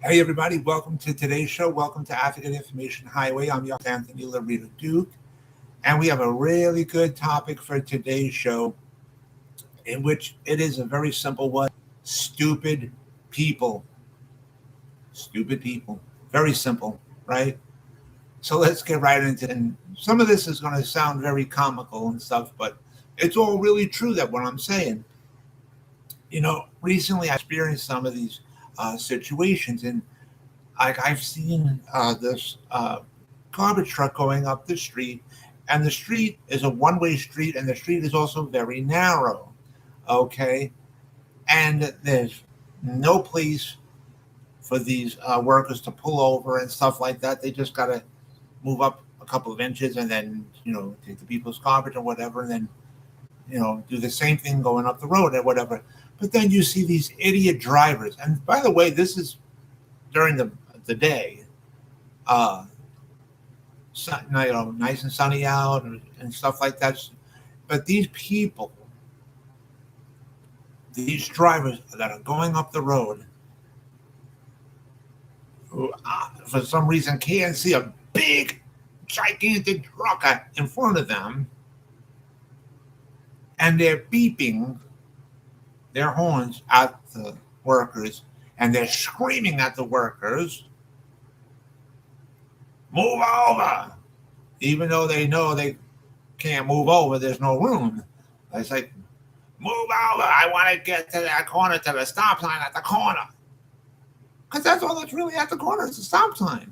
Hey, everybody, welcome to today's show. Welcome to African Information Highway. I'm your host, Anthony Lorito-Duke, and we have a really good topic for today's show, in which it is a very simple one: stupid people. Stupid people. Very simple, right? So let's get right into it. And some of this is going to sound very comical and stuff, but it's all really true that what I'm saying. Recently I experienced some of these situations, and I've seen this garbage truck going up the street, and the street is a one-way street, and the street is also very narrow. Okay, and there's no place for these workers to pull over and stuff like that. They just got to move up a couple of inches, and then take the people's garbage or whatever, and then do the same thing going up the road or whatever. But then you see these idiot drivers, and by the way, this is during the day. Uh, Nice and sunny out and stuff like that. But these people, these drivers that are going up the road, who for some reason can't see a big, gigantic truck in front of them, and they're beeping their horns at the workers, and they're screaming at the workers, "Move over!" Even though they know they can't move over, there's no room. It's like, "Move over! I want to get to that corner, to the stop sign at the corner." Because that's all that's really at the corner is the stop sign.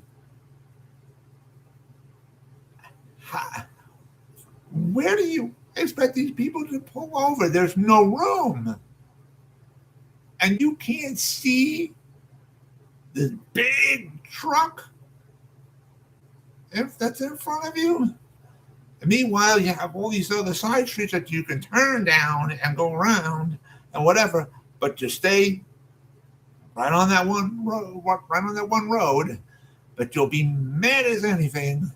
Where do you expect these people to pull over? There's no room. And you can't see this big truck if that's in front of you. And meanwhile, you have all these other side streets that you can turn down and go around and whatever, but you stay right on that one road, But you'll be mad as anything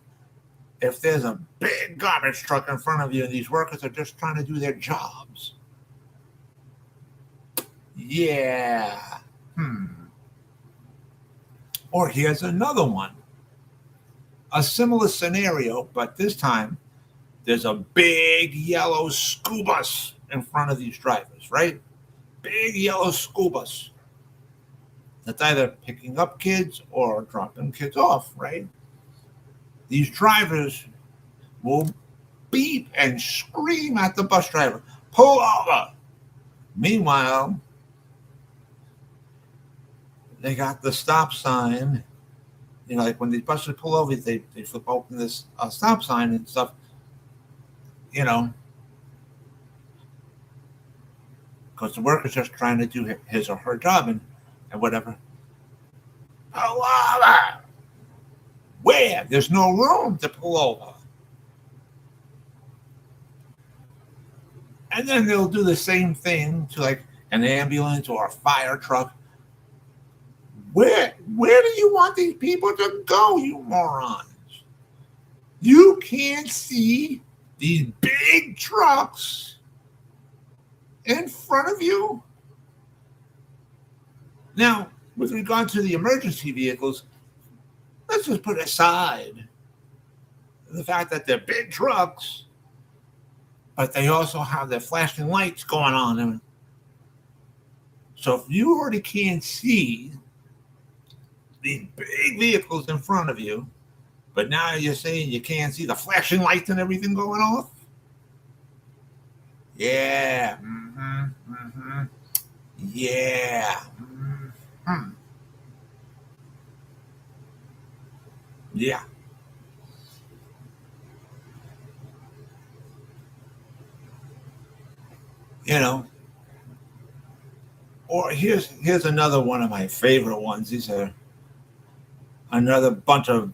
if there's a big garbage truck in front of you and these workers are just trying to do their jobs. Yeah. Or here's another one. A similar scenario, but this time there's a big yellow school bus in front of these drivers, right? Big yellow school bus that's either picking up kids or dropping kids off, right? These drivers will beep and scream at the bus driver, "Pull over!" Meanwhile, they got the stop sign. Like when these buses pull over, they flip open this stop sign and stuff, because the worker's just trying to do his or her job and whatever. Pull over! Where? There's no room to pull over. And then they'll do the same thing to like an ambulance or a fire truck. Where do you want these people to go, you morons? You can't see these big trucks in front of you? Now, with regard to the emergency vehicles, let's just put aside the fact that they're big trucks, but they also have their flashing lights going on. So if you already can't see these big vehicles in front of you, but now you're saying you can't see the flashing lights and everything going off? Yeah. Yeah. Yeah. You know, or here's another one of my favorite ones. These are another bunch of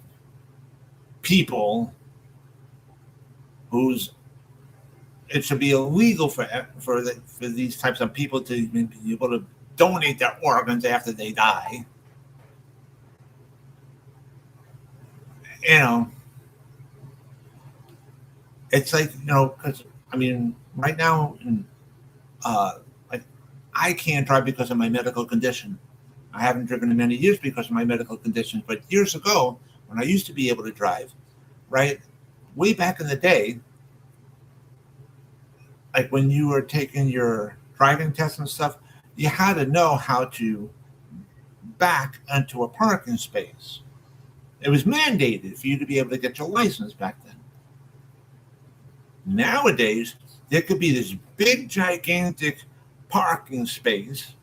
people who's it should be illegal for these types of people to be able to donate their organs after they die. You know, it's like because I mean, right now, like I can't drive because of my medical condition. I haven't driven in many years because of my medical conditions, but years ago, when I used to be able to drive, right, way back in the day, like when you were taking your driving test and stuff, you had to know how to back into a parking space. It was mandated for you to be able to get your license back then. Nowadays, there could be this big, gigantic parking space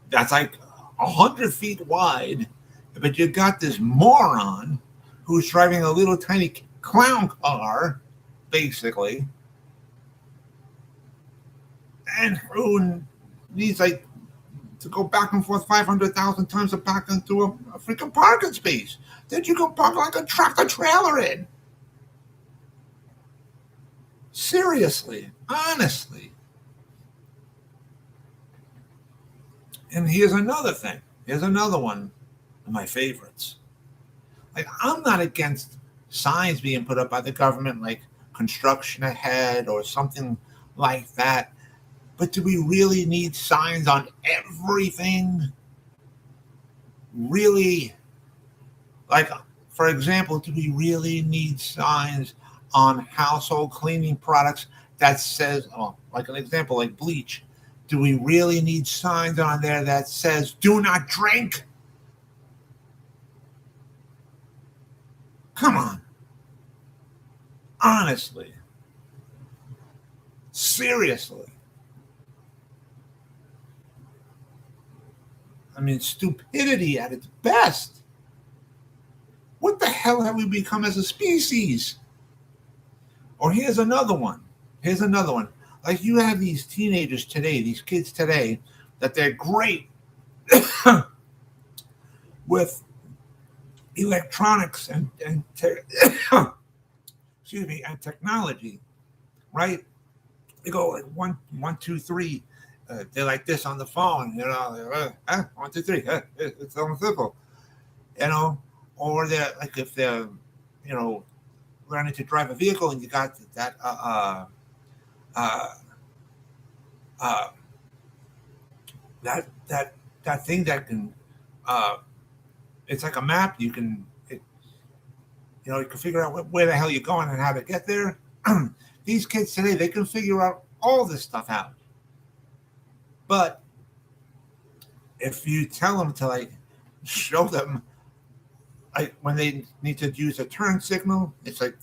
that's like 100 feet wide, but you got this moron who's driving a little tiny clown car, basically, and who needs like to go back and forth 500,000 times to back into a freaking parking space that you can park like a tractor trailer in. Seriously, honestly. And here's another thing. Here's another one of my favorites. Like, I'm not against signs being put up by the government, like construction ahead or something like that. But do we really need signs on everything? Really? Like, for example, do we really need signs on household cleaning products that says, oh, like an example, like bleach? Do we really need signs on there that says, do not drink? Come on. Honestly. Seriously. I mean, stupidity at its best. What the hell have we become as a species? Or here's another one. Here's another one. Like, you have these teenagers today, these kids today, that they're great with electronics and excuse me, and technology, right? They go like one, two, three. They're like this on the phone, you know. 1, 2, 3. It's so simple, you know. Or they're like, if they're, you know, learning to drive a vehicle, and you got that that thing that can, it's like a map. You can, you know, you can figure out where the hell you're going and how to get there. These kids today, they can figure out all this stuff out. But if you tell them to, like, show them, like, when they need to use a turn signal, it's like,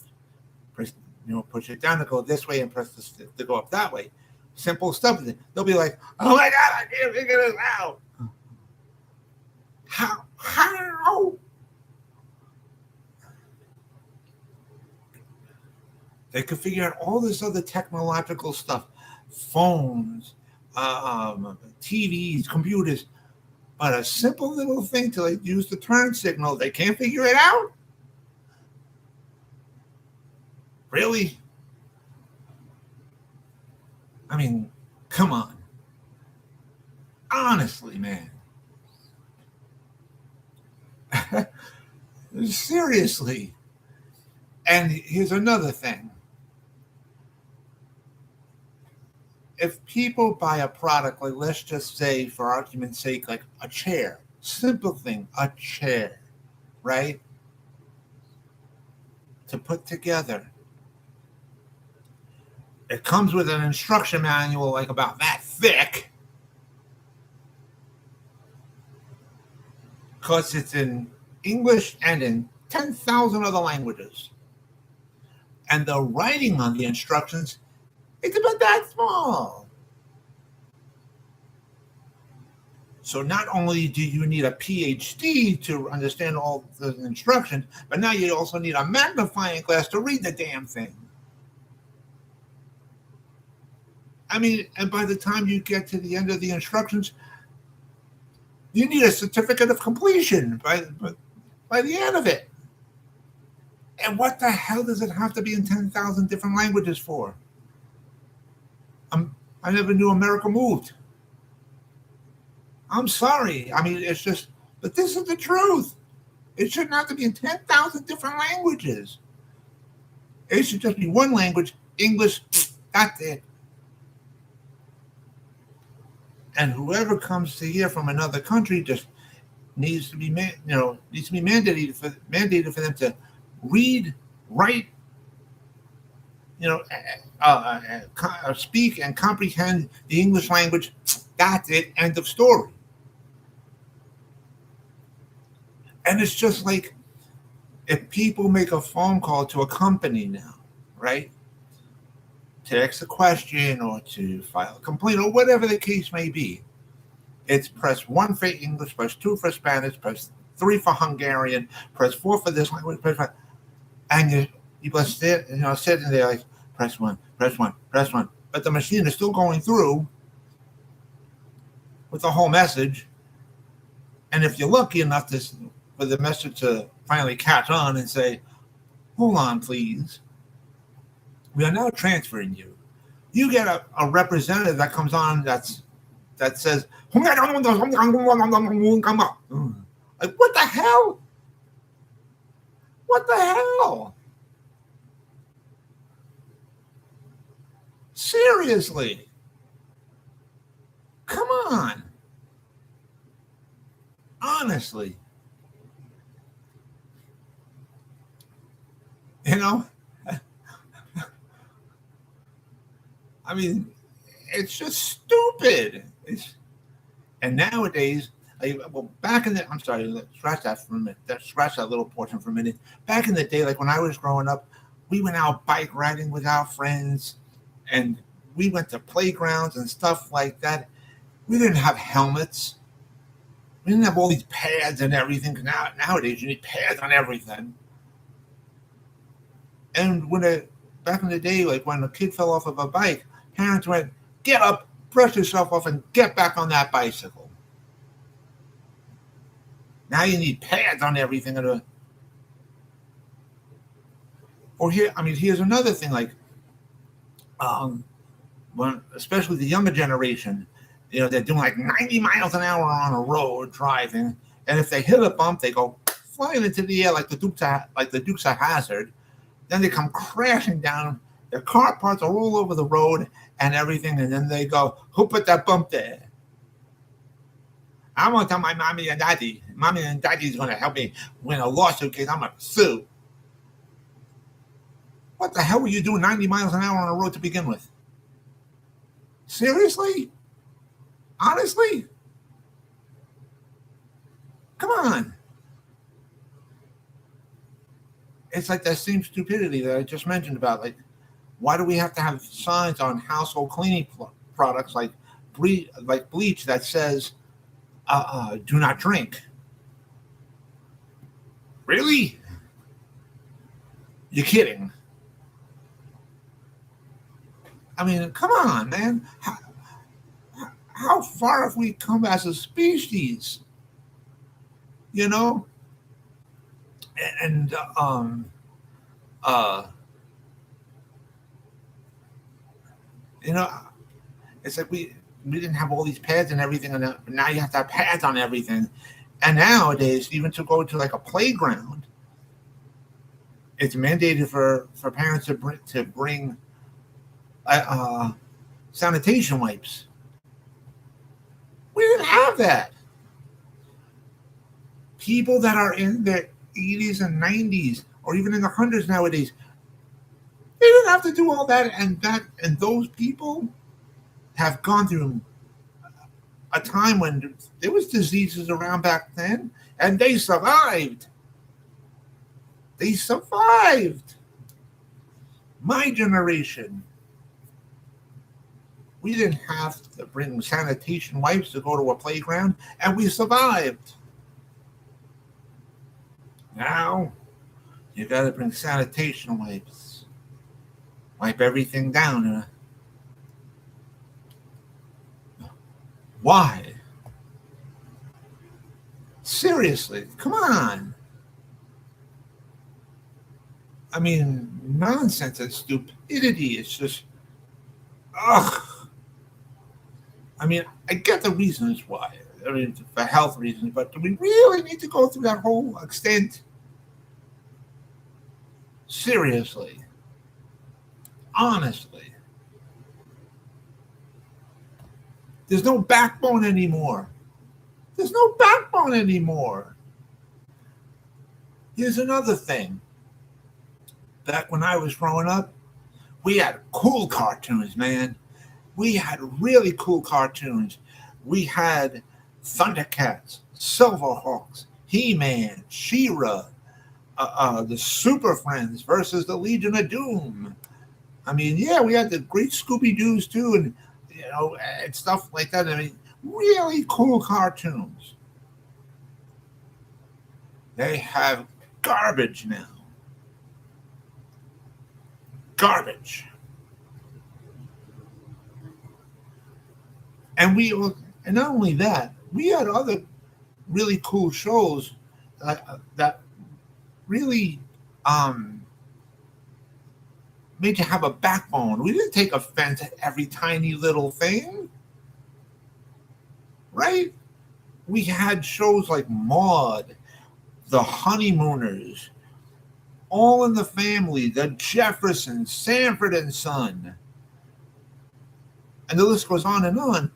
press, you know, push it down to go this way and press this to go up that way. Simple stuff. They'll be like, oh my God, I can't figure this out. How? They could figure out all this other technological stuff, phones, TVs, computers, but a simple little thing to, like, use the turn signal, they can't figure it out? Really? I mean, come on. Honestly, man. Seriously. And here's another thing. If people buy a product, like, let's just say, for argument's sake, like a chair, simple thing, a chair, right? To put together. It comes with an instruction manual like about that thick, because it's in English and in 10,000 other languages. And the writing on the instructions, it's about that small. So not only do you need a PhD to understand all the instructions, but now you also need a magnifying glass to read the damn thing. I mean, and by the time you get to the end of the instructions, you need a certificate of completion by the end of it. And what the hell does it have to be in 10,000 different languages for? I never knew America moved. I'm sorry. I mean, it's just, but this is the truth. It shouldn't have to be in 10,000 different languages. It should just be one language, English, that's it. And whoever comes to here from another country just needs to be needs to be mandated for them to read, write, you know, speak and comprehend the English language. That's it. End of story. And it's just like if people make a phone call to a company now, right, to ask a question or to file a complaint or whatever the case may be, it's press 1 for English, press 2 for Spanish, press 3 for Hungarian, press 4 for this language, press 5, and you sitting there like press 1, press 1, press 1, but the machine is still going through with the whole message. And if you're lucky enough for the message to finally catch on and say, "Hold on, please, we are now transferring you," you get a representative that comes on that says, like, what the hell? What the hell? Seriously. Come on. Honestly. You know? I mean, it's just stupid. And nowadays, back in the, I'm sorry, scratch that for a minute. Scratch that little portion for a minute. Back in the day, like when I was growing up, we went out bike riding with our friends, and we went to playgrounds and stuff like that. We didn't have helmets. We didn't have all these pads and everything. Nowadays, you need pads on everything. And back in the day, like when a kid fell off of a bike, parents went, "Get up, brush yourself off, and get back on that bicycle." Now you need pads on everything. Here's another thing. Like, especially the younger generation, they're doing like 90 miles an hour on a road driving, and if they hit a bump, they go flying into the air like the Dukes of Hazzard. Then they come crashing down. Their car parts are all over the road and everything, and then they go, "Who put that bump there? I'm going to tell my mommy and daddy. Mommy and daddy's going to help me win a lawsuit case. I'm going to sue." What the hell were you doing 90 miles an hour on a road to begin with? Seriously? Honestly? Come on. It's like that same stupidity that I just mentioned about, like, why do we have to have signs on household cleaning products like bleach that says, "Do not drink"? Really? You're kidding. I mean, come on, man. How far have we come as a species? You know? And, uh, it's like we didn't have all these pads and everything, and now you have to have pads on everything. And nowadays, even to go to like a playground, it's mandated for parents to bring sanitation wipes. We didn't have that. People that are in their 80s and 90s, or even in the hundreds nowadays, they didn't have to do all that. And those people have gone through a time when there was diseases around back then, and they survived. They survived. My generation, we didn't have to bring sanitation wipes to go to a playground, and we survived. Now, you got to bring sanitation wipes. Wipe everything down. Why? Seriously, come on. I mean, nonsense and stupidity. It's just, ugh. I mean, I get the reasons why. I mean, for health reasons, but do we really need to go through that whole extent? Seriously. Honestly. There's no backbone anymore. There's no backbone anymore. Here's another thing. Back when I was growing up, we had cool cartoons, man. We had really cool cartoons. We had Thundercats, Silverhawks, He-Man, She-Ra, the Super Friends versus the Legion of Doom. I mean, yeah, we had the great Scooby-Doos too, and and stuff like that. I mean, really cool cartoons. They have garbage now. Garbage. And not only that, we had other really cool shows that really made you have a backbone. We didn't take offense at every tiny little thing, right? We had shows like Maude, The Honeymooners, All in the Family, The Jeffersons, Sanford and Son, and the list goes on and on.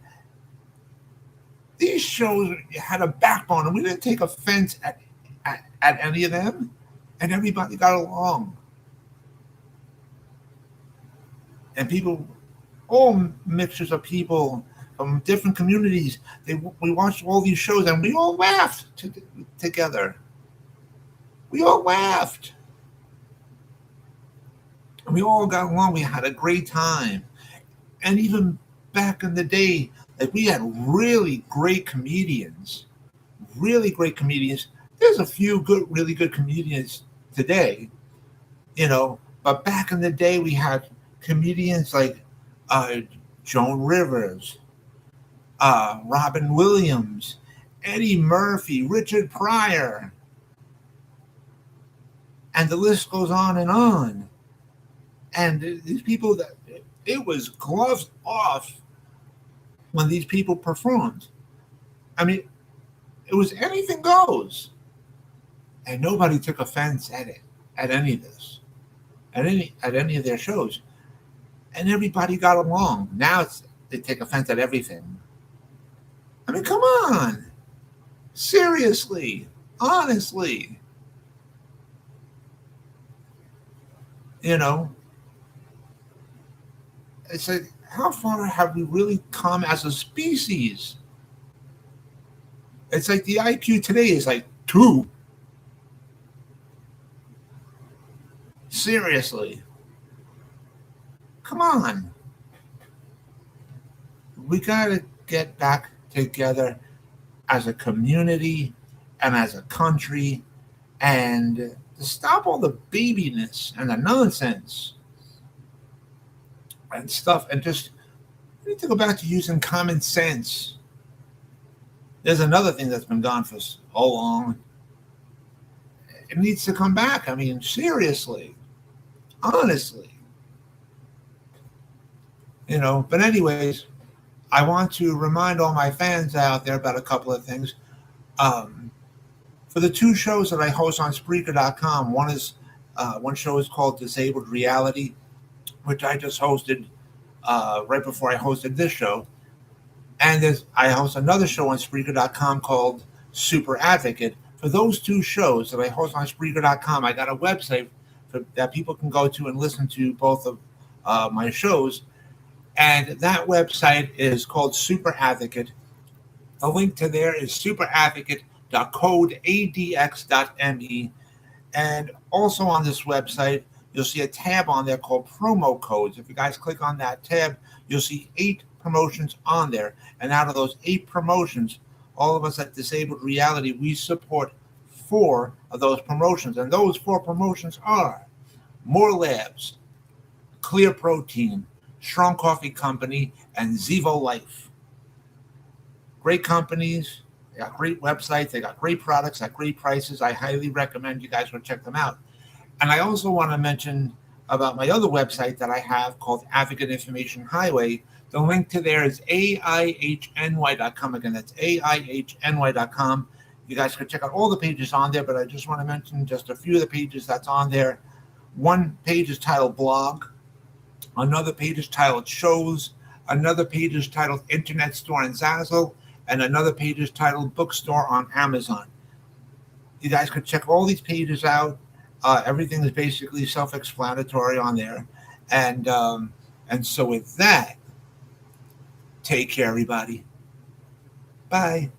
These shows had a backbone, and we didn't take offense at any of them, and everybody got along. And people, all mixtures of people from different communities, we watched all these shows, and we all laughed together. We all laughed. And we all got along. We had a great time. And even back in the day, like, we had really great comedians. Really great comedians. There's a few really good comedians today, but back in the day we had comedians like Joan Rivers, Robin Williams, Eddie Murphy, Richard Pryor, and the list goes on and on. And these people, it was gloves off when these people performed. I mean, it was anything goes, and nobody took offense at any of this, at any of their shows, and everybody got along. Now they take offense at everything. I mean, come on, seriously, honestly, It's like, how far have we really come as a species? It's like the IQ today is like 2. Seriously. Come on. We got to get back together as a community and as a country, and to stop all the babiness and the nonsense and stuff, and just we need to go back to using common sense. There's another thing that's been gone for so long. It needs to come back. I mean, seriously, honestly, But anyways, I want to remind all my fans out there about a couple of things. For the 2 shows that I host on Spreaker.com, one show is called Disabled Reality, which I just hosted right before I hosted this show. And I host another show on Spreaker.com called Super Advocate. For those 2 shows that I host on Spreaker.com, I got a website that people can go to and listen to both of my shows. And that website is called Super Advocate. The link to there is superadvocate.codeadx.me. And also on this website, you'll see a tab on there called promo codes. If you guys click on that tab, you'll see 8 promotions on there. And out of those 8 promotions, all of us at Disabled Reality, we support 4 of those promotions. And those 4 promotions are More Labs, Clear Protein, Strong Coffee Company, and Zevo Life. Great companies. They got great websites. They got great products at great prices. I highly recommend you guys go check them out. And I also want to mention about my other website that I have called Advocate Information Highway. The link to there is AIHNY.com. Again, that's AIHNY.com. You guys can check out all the pages on there, but I just want to mention just a few of the pages that's on there. One page is titled Blog. Another page is titled Shows. Another page is titled Internet Store on Zazzle, and another page is titled Bookstore on Amazon. You guys could check all these pages out. Everything is basically self-explanatory on there, and so with that, take care, everybody. Bye.